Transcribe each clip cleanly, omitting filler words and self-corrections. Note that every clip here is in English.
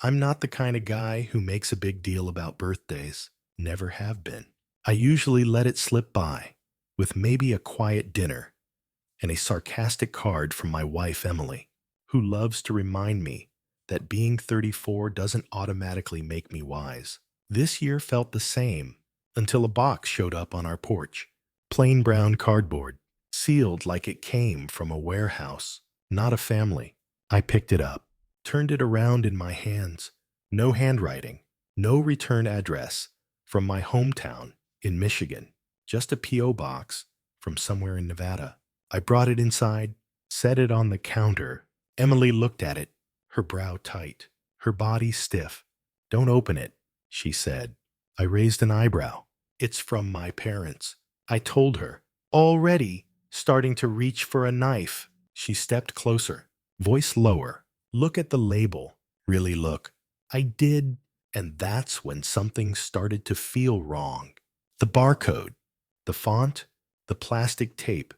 I'm not the kind of guy who makes a big deal about birthdays. Never have been. I usually let it slip by, with maybe a quiet dinner and a sarcastic card from my wife, Emily, who loves to remind me that being 34 doesn't automatically make me wise. This year felt the same until a box showed up on our porch. Plain brown cardboard, sealed like it came from a warehouse, not a family. I picked it up, turned it around in my hands. No handwriting, no return address from my hometown in Michigan, just a P.O. box from somewhere in Nevada. I brought it inside, set it on the counter. Emily looked at it, her brow tight, her body stiff. "Don't open it," she said. I raised an eyebrow. "It's from my parents," I told her, already starting to reach for a knife. She stepped closer, voice lower. "Look at the label." "Really look." I did, and that's when something started to feel wrong. The barcode, the font, the plastic tape.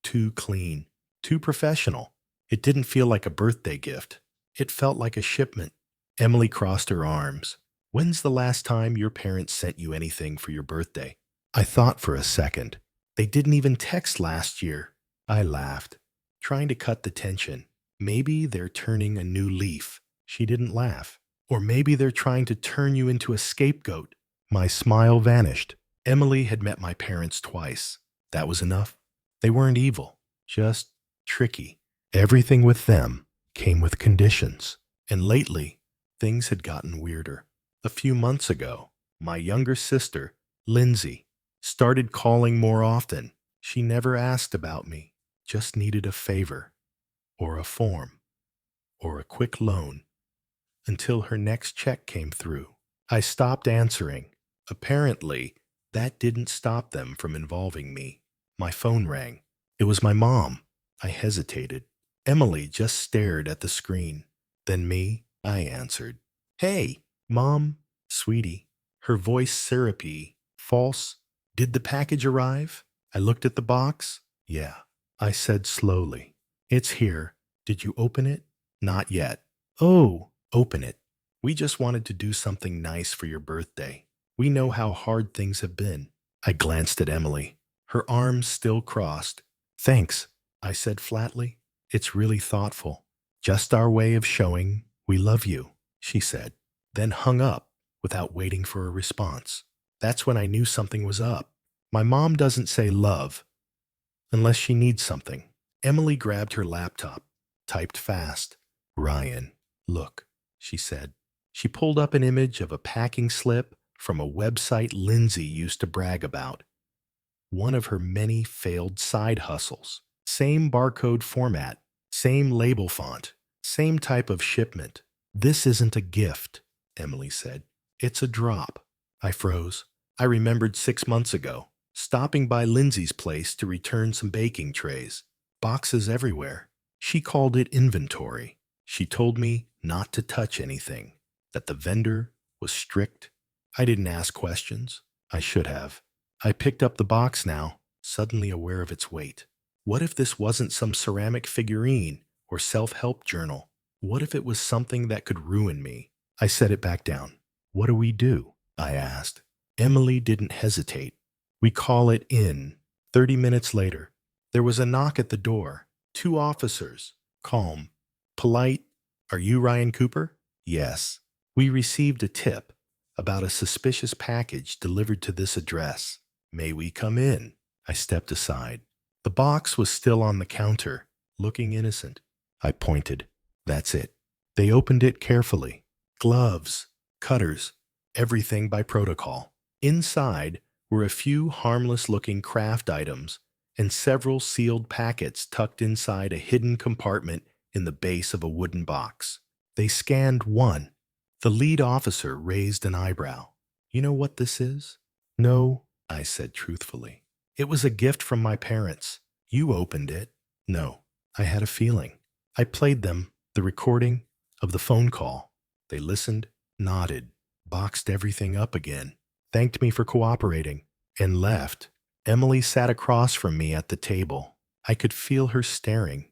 Too clean, too professional. It didn't feel like a birthday gift. It felt like a shipment. Emily crossed her arms. "When's the last time your parents sent you anything for your birthday?" I thought for a second. "They didn't even text last year." I laughed, trying to cut the tension. Maybe they're turning a new leaf. She didn't laugh. Or maybe they're trying to turn you into a scapegoat. My smile vanished. Emily had met my parents twice. That was enough. They weren't evil, just tricky. Everything with them came with conditions. And lately, things had gotten weirder. A few months ago, my younger sister, Lindsay, started calling more often. She never asked about me, just needed a favor, or a form, or a quick loan, until her next check came through. I stopped answering. Apparently, that didn't stop them from involving me. My phone rang. It was my mom. I hesitated. Emily just stared at the screen. Then me, I answered. "Hey, Mom, sweetie." Her voice syrupy, false. "Did the package arrive?" I looked at the box. "Yeah," I said slowly. "It's here. Did you open it?" "Not yet." "Oh, open it. We just wanted to do something nice for your birthday. We know how hard things have been." I glanced at Emily, her arms still crossed. "Thanks," I said flatly. "It's really thoughtful. Just our way of showing we love you," she said, then hung up without waiting for a response. That's when I knew something was up. My mom doesn't say love unless she needs something. Emily grabbed her laptop, typed fast. "Ryan, look," she said. She pulled up an image of a packing slip from a website Lindsay used to brag about. One of her many failed side hustles. Same barcode format, same label font, same type of shipment. "This isn't a gift," Emily said. "It's a drop." I froze. I remembered 6 months ago, stopping by Lindsay's place to return some baking trays. Boxes everywhere. She called it inventory. She told me not to touch anything, that the vendor was strict. I didn't ask questions. I should have. I picked up the box now, suddenly aware of its weight. What if this wasn't some ceramic figurine or self-help journal? What if it was something that could ruin me? I set it back down. "What do we do?" I asked. Emily didn't hesitate. "We call it in." 30 minutes later, there was a knock at the door. 2 officers, calm, polite. "Are you Ryan Cooper?" "Yes." "We received a tip about a suspicious package delivered to this address. May we come in?" I stepped aside. The box was still on the counter, looking innocent. I pointed. "That's it." They opened it carefully. Gloves, cutters, everything by protocol. Inside were a few harmless-looking craft items and several sealed packets tucked inside a hidden compartment in the base of a wooden box. They scanned one. The lead officer raised an eyebrow. "You know what this is?" "No," I said truthfully. "It was a gift from my parents. You opened it." "No." I had a feeling. I played them the recording of the phone call. They listened, nodded, boxed everything up again, thanked me for cooperating, and left. Emily sat across from me at the table. I could feel her staring,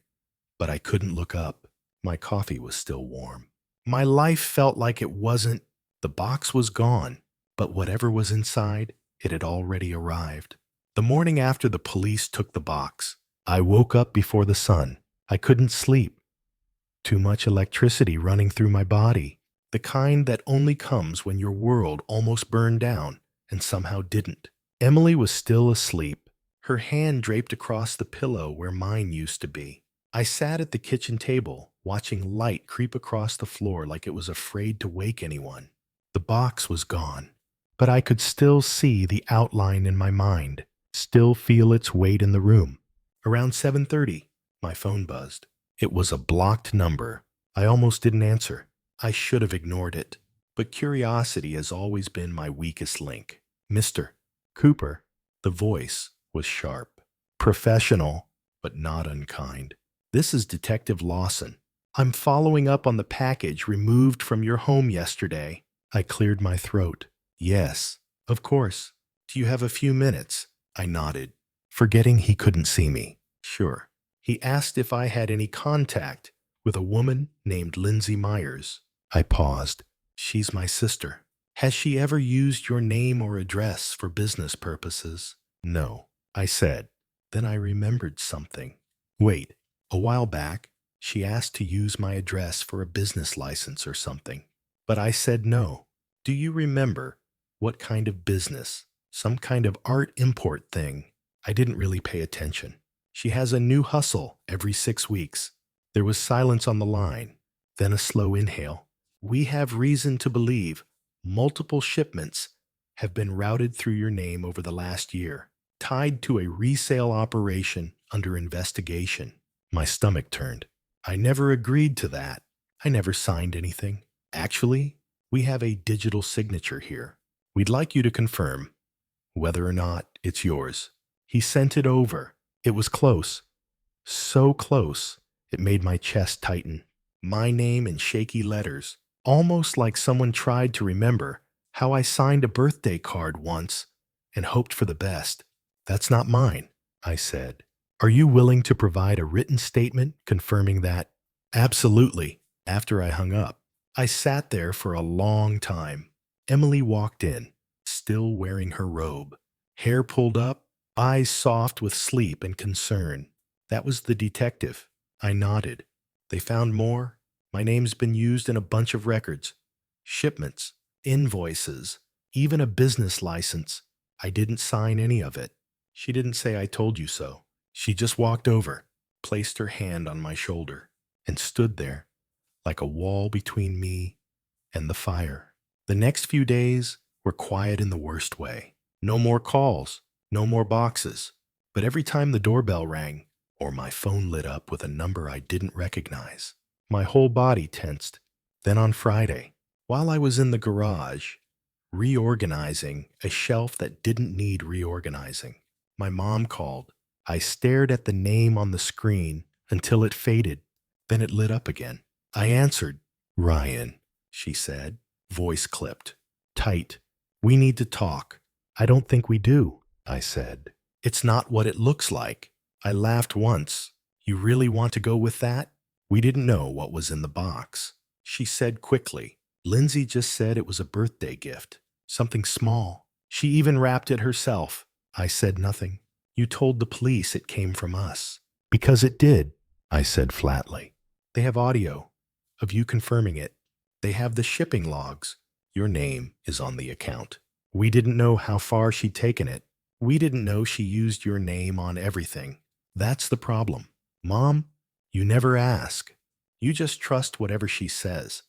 but I couldn't look up. My coffee was still warm. My life felt like it wasn't. The box was gone, but whatever was inside, it had already arrived. The morning after the police took the box, I woke up before the sun. I couldn't sleep. Too much electricity running through my body. The kind that only comes when your world almost burned down and somehow didn't. Emily was still asleep, her hand draped across the pillow where mine used to be. I sat at the kitchen table, watching light creep across the floor like it was afraid to wake anyone. The box was gone, but I could still see the outline in my mind, still feel its weight in the room. Around 7:30, my phone buzzed. It was a blocked number. I almost didn't answer. I should have ignored it, but curiosity has always been my weakest link. Mr. Cooper. The voice was sharp, professional, but not unkind. This is Detective Lawson. I'm following up on the package removed from your home yesterday. I cleared my throat. Yes, of course. Do you have a few minutes? I nodded, forgetting he couldn't see me. Sure. He asked if I had any contact with a woman named Lindsay Myers. I paused. She's my sister. Has she ever used your name or address for business purposes? No, I said. Then I remembered something. Wait, a while back, she asked to use my address for a business license or something. But I said no. Do you remember what kind of business? Some kind of art import thing. I didn't really pay attention. She has a new hustle every 6 weeks. There was silence on the line, then a slow inhale. We have reason to believe multiple shipments have been routed through your name over the last year, tied to a resale operation under investigation. My stomach turned. I never agreed to that. I never signed anything. Actually, we have a digital signature here. We'd like you to confirm whether or not it's yours. He sent it over. It was close. So close, it made my chest tighten. My name in shaky letters, almost like someone tried to remember how I signed a birthday card once and hoped for the best. That's not mine, I said. Are you willing to provide a written statement confirming that? Absolutely. After I hung up, I sat there for a long time. Emily walked in, still wearing her robe, hair pulled up, eyes soft with sleep and concern. That was the detective. I nodded. They found more. My name's been used in a bunch of records. Shipments, invoices, even a business license. I didn't sign any of it. She didn't say I told you so. She just walked over, placed her hand on my shoulder, and stood there like a wall between me and the fire. The next few days were quiet in the worst way. No more calls, no more boxes. But every time the doorbell rang, or my phone lit up with a number I didn't recognize, my whole body tensed. Then on Friday, while I was in the garage, reorganizing a shelf that didn't need reorganizing, my mom called. I stared at the name on the screen until it faded. Then it lit up again. I answered. Ryan, she said, voice clipped, tight. We need to talk. I don't think we do, I said. It's not what it looks like. I laughed once. You really want to go with that? We didn't know what was in the box. She said quickly. Lindsay just said it was a birthday gift. Something small. She even wrapped it herself. I said nothing. You told the police it came from us. Because it did, I said flatly. They have audio of you confirming it. They have the shipping logs. Your name is on the account. We didn't know how far she'd taken it. We didn't know she used your name on everything. That's the problem. Mom, you never ask. You just trust whatever she says,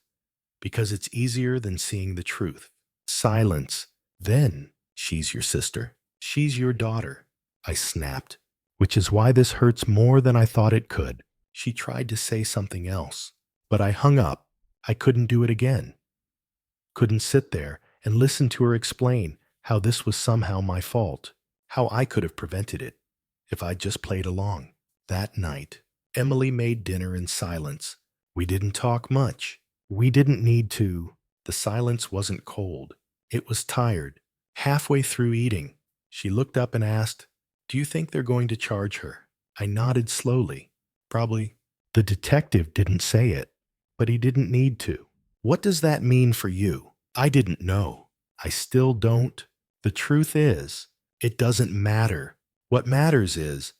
because it's easier than seeing the truth. Silence. Then she's your sister. She's your daughter. I snapped, which is why this hurts more than I thought it could. She tried to say something else, but I hung up. I couldn't do it again. Couldn't sit there and listen to her explain how this was somehow my fault, how I could have prevented it if I'd just played along. That night, Emily made dinner in silence. We didn't talk much. We didn't need to. The silence wasn't cold. It was tired. Halfway through eating, she looked up and asked, Do you think they're going to charge her? I nodded slowly. Probably. The detective didn't say it, but he didn't need to. What does that mean for you? I didn't know. I still don't. The truth is, it doesn't matter. What matters is,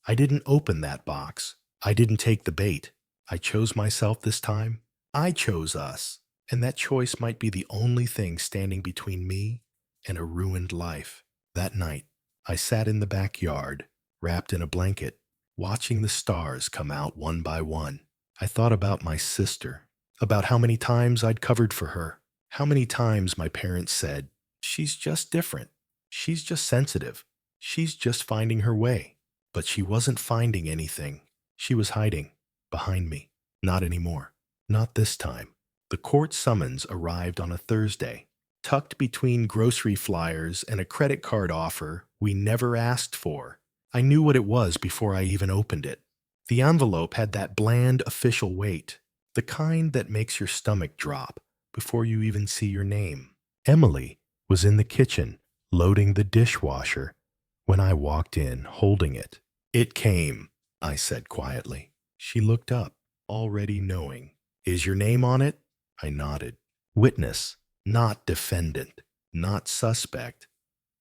I didn't open that box. I didn't take the bait. I chose myself this time. I chose us. And that choice might be the only thing standing between me and a ruined life. That night, I sat in the backyard, wrapped in a blanket, watching the stars come out one by one. I thought about my sister, about how many times I'd covered for her, how many times my parents said, "She's just different. She's just sensitive. She's just finding her way." But she wasn't finding anything. She was hiding behind me. Not anymore. Not this time. The court summons arrived on a Thursday, tucked between grocery flyers and a credit card offer we never asked for. I knew what it was before I even opened it. The envelope had that bland official weight, the kind that makes your stomach drop before you even see your name. Emily was in the kitchen, loading the dishwasher, when I walked in holding it. "It came," I said quietly. She looked up, already knowing. "Is your name on it?" I nodded. Witness, not defendant, not suspect,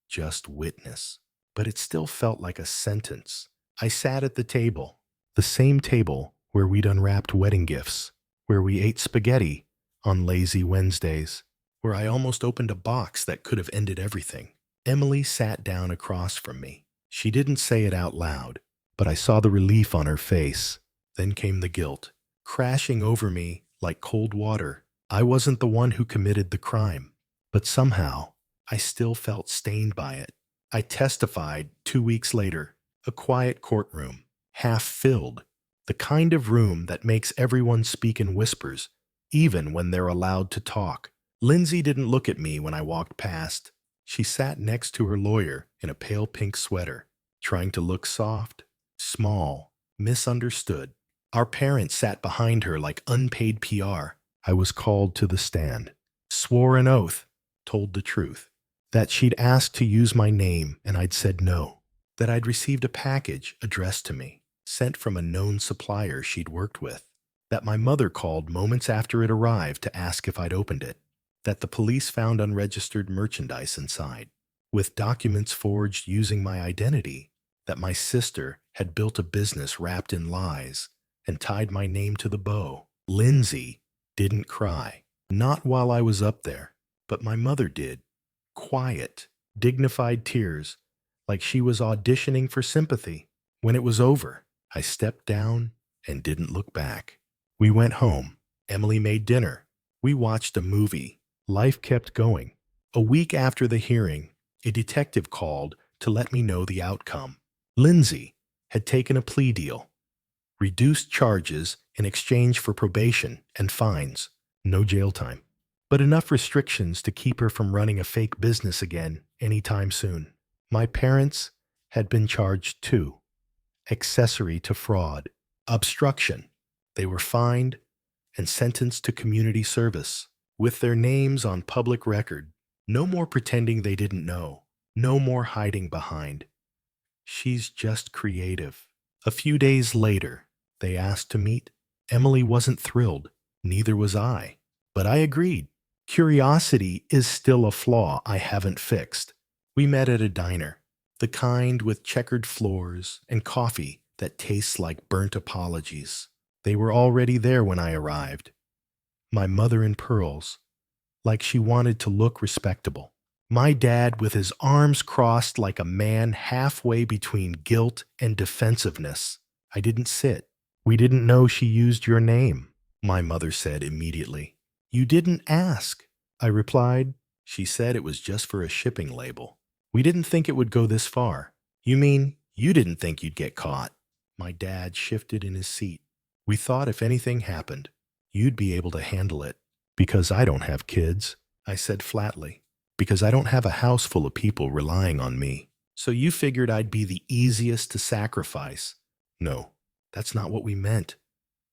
just witness. But it still felt like a sentence. I sat at the table, the same table where we'd unwrapped wedding gifts, where we ate spaghetti on lazy Wednesdays, where I almost opened a box that could have ended everything. Emily sat down across from me. She didn't say it out loud, but I saw the relief on her face. Then came the guilt, crashing over me like cold water. I wasn't the one who committed the crime, but somehow I still felt stained by it. I testified 2 weeks later, a quiet courtroom, half filled, the kind of room that makes everyone speak in whispers, even when they're allowed to talk. Lindsay didn't look at me when I walked past. She sat next to her lawyer in a pale pink sweater, trying to look soft, small, misunderstood. Our parents sat behind her like unpaid PR. I was called to the stand, swore an oath, told the truth, that she'd asked to use my name and I'd said no, that I'd received a package addressed to me, sent from a known supplier she'd worked with, that my mother called moments after it arrived to ask if I'd opened it, that the police found unregistered merchandise inside, with documents forged using my identity, that my sister had built a business wrapped in lies and tied my name to the bow. Lindsay didn't cry, not while I was up there, but my mother did. Quiet, dignified tears, like she was auditioning for sympathy. When it was over, I stepped down and didn't look back. We went home. Emily made dinner. We watched a movie. Life kept going. A week after the hearing, a detective called to let me know the outcome. Lindsay had taken a plea deal, reduced charges in exchange for probation and fines, no jail time, but enough restrictions to keep her from running a fake business again anytime soon. My parents had been charged too. Accessory to fraud, obstruction. They were fined and sentenced to community service, with their names on public record. No more pretending they didn't know. No more hiding behind. "She's just creative." A few days later, they asked to meet. Emily wasn't thrilled. Neither was I. But I agreed. Curiosity is still a flaw I haven't fixed. We met at a diner, the kind with checkered floors and coffee that tastes like burnt apologies. They were already there when I arrived. My mother in pearls, like she wanted to look respectable. My dad with his arms crossed like a man halfway between guilt and defensiveness. I didn't sit. "We didn't know she used your name," my mother said immediately. "You didn't ask," I replied. She said it was just for a shipping label. "We didn't think it would go this far." "You mean you didn't think you'd get caught?" My dad shifted in his seat. "We thought if anything happened, you'd be able to handle it." "Because I don't have kids," I said flatly. "Because I don't have a house full of people relying on me. So you figured I'd be the easiest to sacrifice." "No, that's not what we meant."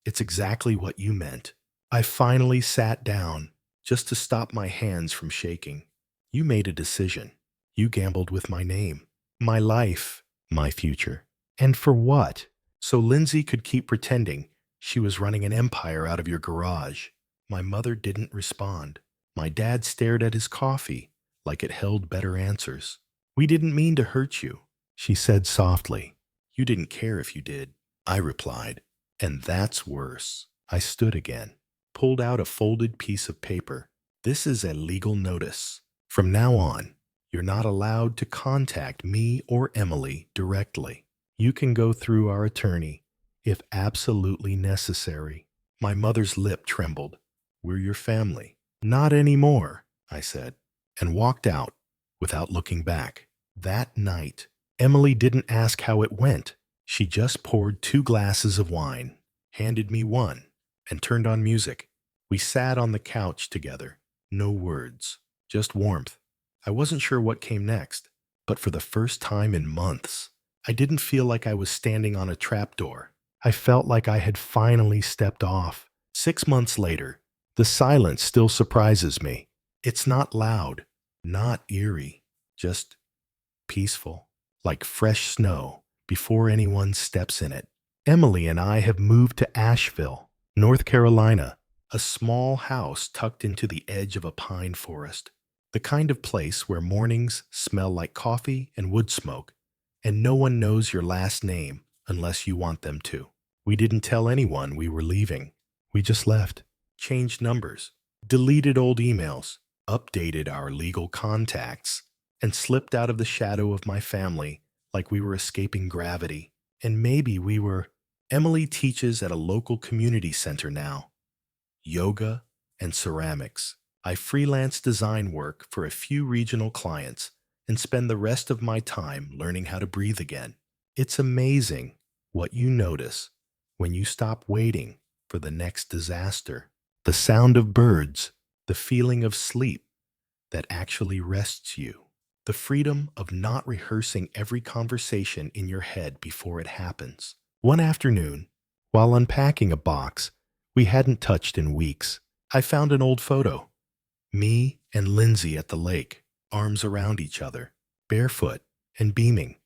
"It's exactly what you meant." I finally sat down, just to stop my hands from shaking. "You made a decision. You gambled with my name, my life, my future. And for what? So Lindsay could keep pretending she was running an empire out of your garage. My mother didn't respond. My dad stared at his coffee like it held better answers. We didn't mean to hurt you, she said softly. You didn't care if you did, I replied. And that's worse. I stood again, pulled out a folded piece of paper. This is a legal notice. From now on, you're not allowed to contact me or Emily directly. You can go through our attorney if absolutely necessary. My mother's lip trembled. We're your family. Not anymore, I said, and walked out without looking back. That night, Emily didn't ask how it went. She just poured 2 glasses of wine, handed me one, and turned on music. We sat on the couch together. No words, just warmth. I wasn't sure what came next, but for the first time in months, I didn't feel like I was standing on a trapdoor. I felt like I had finally stepped off. 6 months later, the silence still surprises me. It's not loud, not eerie, just peaceful, like fresh snow before anyone steps in it. Emily and I have moved to Asheville, North Carolina, a small house tucked into the edge of a pine forest, the kind of place where mornings smell like coffee and wood smoke, and no one knows your last name unless you want them to. We didn't tell anyone we were leaving. We just left, changed numbers, deleted old emails, updated our legal contacts, and slipped out of the shadow of my family like we were escaping gravity. And maybe we were. Emily teaches at a local community center now. Yoga and ceramics. I freelance design work for a few regional clients and spend the rest of my time learning how to breathe again. It's amazing what you notice when you stop waiting for the next disaster. The sound of birds, the feeling of sleep that actually rests you. The freedom of not rehearsing every conversation in your head before it happens. One afternoon, while unpacking a box we hadn't touched in weeks, I found an old photo. Me and Lindsay at the lake, arms around each other, barefoot and beaming.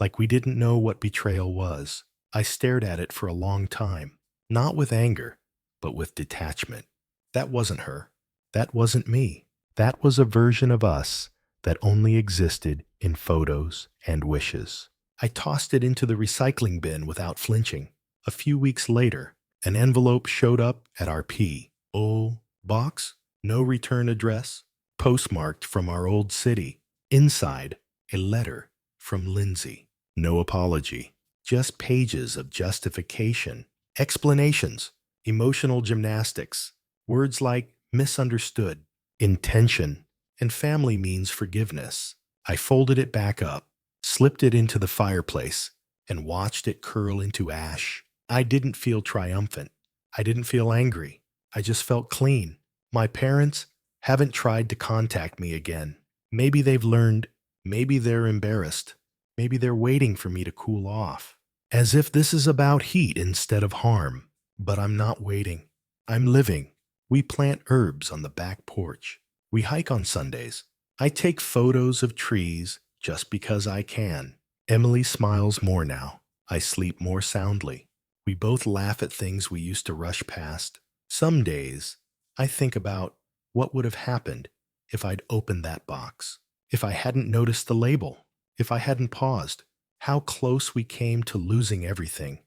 Like we didn't know what betrayal was. I stared at it for a long time, not with anger, but with detachment. That wasn't her. That wasn't me. That was a version of us that only existed in photos and wishes. I tossed it into the recycling bin without flinching. A few weeks later, an envelope showed up at our P.O. box, no return address, postmarked from our old city. Inside, a letter from Lindsay. No apology, just pages of justification, explanations, emotional gymnastics, words like misunderstood, intention, and family means forgiveness. I folded it back up, slipped it into the fireplace, and watched it curl into ash. I didn't feel triumphant. I didn't feel angry. I just felt clean. My parents haven't tried to contact me again. Maybe they've learned. Maybe they're embarrassed. Maybe they're waiting for me to cool off. As if this is about heat instead of harm. But I'm not waiting. I'm living. We plant herbs on the back porch. We hike on Sundays. I take photos of trees just because I can. Emily smiles more now. I sleep more soundly. We both laugh at things we used to rush past. Some days, I think about what would have happened if I'd opened that box, if I hadn't noticed the label, if I hadn't paused, how close we came to losing everything.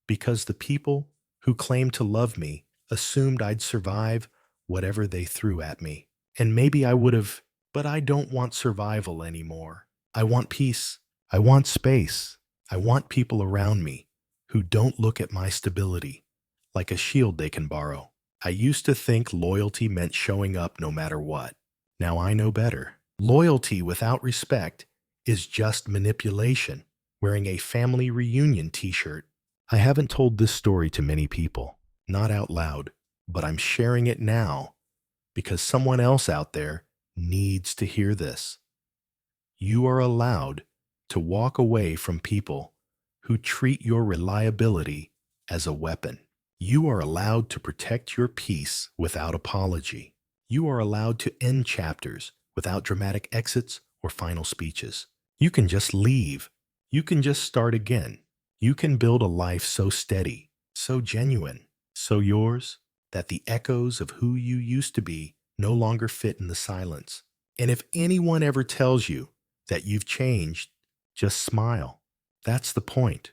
Because the people who claimed to love me assumed I'd survive whatever they threw at me. And maybe I would have, but I don't want survival anymore. I want peace. I want space. I want people around me who don't look at my stability like a shield they can borrow. I used to think loyalty meant showing up no matter what. Now I know better. Loyalty without respect is just manipulation, wearing a family reunion t-shirt. I haven't told this story to many people, not out loud, but I'm sharing it now because someone else out there needs to hear this. You are allowed to walk away from people who treat your reliability as a weapon. You are allowed to protect your peace without apology. You are allowed to end chapters without dramatic exits or final speeches. You can just leave. You can just start again. You can build a life so steady, so genuine, so yours, that the echoes of who you used to be no longer fit in the silence. And if anyone ever tells you that you've changed, just smile. That's the point.